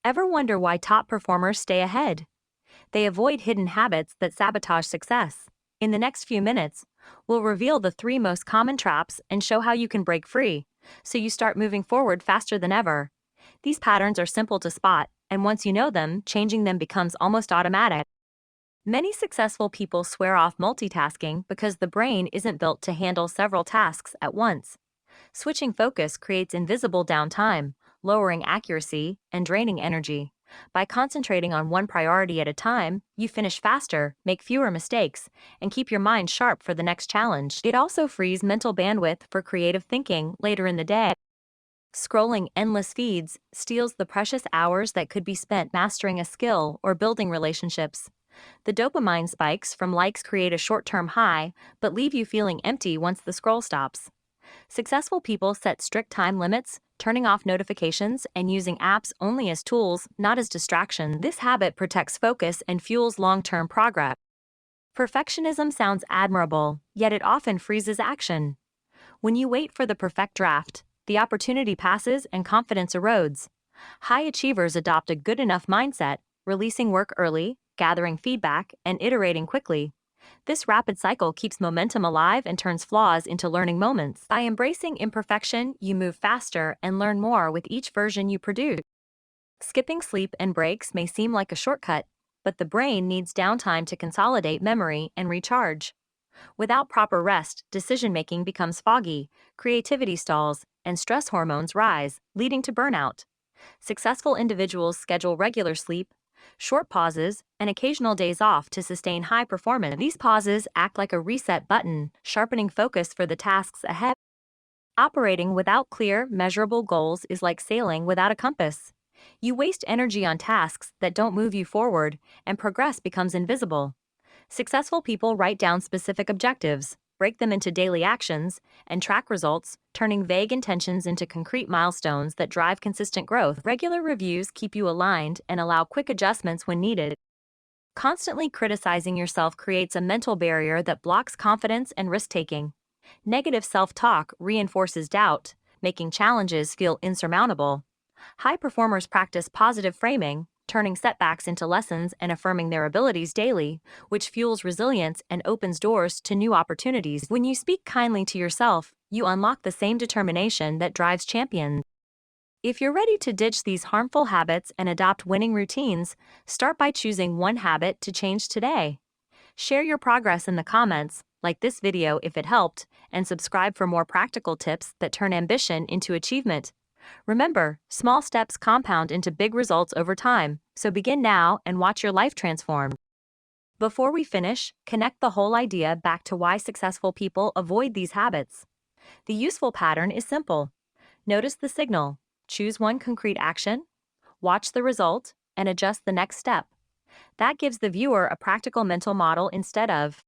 Ever wonder why top performers stay ahead? They avoid hidden habits that sabotage success. In the next few minutes, we'll reveal the three most common traps and show how you can break free, so you start moving forward faster than ever. These patterns are simple to spot, and once you know them, changing them becomes almost automatic. Many successful people swear off multitasking because the brain isn't built to handle several tasks at once. Switching focus creates invisible downtime, lowering accuracy and draining energy. By concentrating on one priority at a time, you finish faster, make fewer mistakes, and keep your mind sharp for the next challenge. It also frees mental bandwidth for creative thinking later in the day. Scrolling endless feeds steals the precious hours that could be spent mastering a skill or building relationships. The dopamine spikes from likes create a short-term high, but leave you feeling empty once the scroll stops. Successful people set strict time limits, turning off notifications and using apps only as tools, not as distraction. This habit protects focus and fuels long-term progress. Perfectionism sounds admirable, yet it often freezes action. When you wait for the perfect draft, the opportunity passes and confidence erodes. High achievers adopt a good enough mindset, releasing work early, gathering feedback, and iterating quickly. This rapid cycle keeps momentum alive and turns flaws into learning moments. By embracing imperfection, you move faster and learn more with each version you produce. Skipping sleep and breaks may seem like a shortcut, but the brain needs downtime to consolidate memory and recharge. Without proper rest, decision-making becomes foggy, creativity stalls, and stress hormones rise, leading to burnout. Successful individuals schedule regular sleep, short pauses, and occasional days off to sustain high performance. These pauses act like a reset button, sharpening focus for the tasks ahead. Operating without clear, measurable goals is like sailing without a compass. You waste energy on tasks that don't move you forward, and progress becomes invisible. Successful people write down specific objectives, break them into daily actions, and track results, turning vague intentions into concrete milestones that drive consistent growth. Regular reviews keep you aligned and allow quick adjustments when needed. Constantly criticizing yourself creates a mental barrier that blocks confidence and risk-taking. Negative self-talk reinforces doubt, making challenges feel insurmountable. High performers practice positive framing, turning setbacks into lessons and affirming their abilities daily, which fuels resilience and opens doors to new opportunities. When you speak kindly to yourself, you unlock the same determination that drives champions. If you're ready to ditch these harmful habits and adopt winning routines, start by choosing one habit to change today. Share your progress in the comments, like this video if it helped, and subscribe for more practical tips that turn ambition into achievement. Remember, small steps compound into big results over time, so begin now and watch your life transform. Before we finish, connect the whole idea back to why successful people avoid these habits. The useful pattern is simple. Notice the signal, choose one concrete action, watch the result, and adjust the next step. That gives the viewer a practical mental model instead of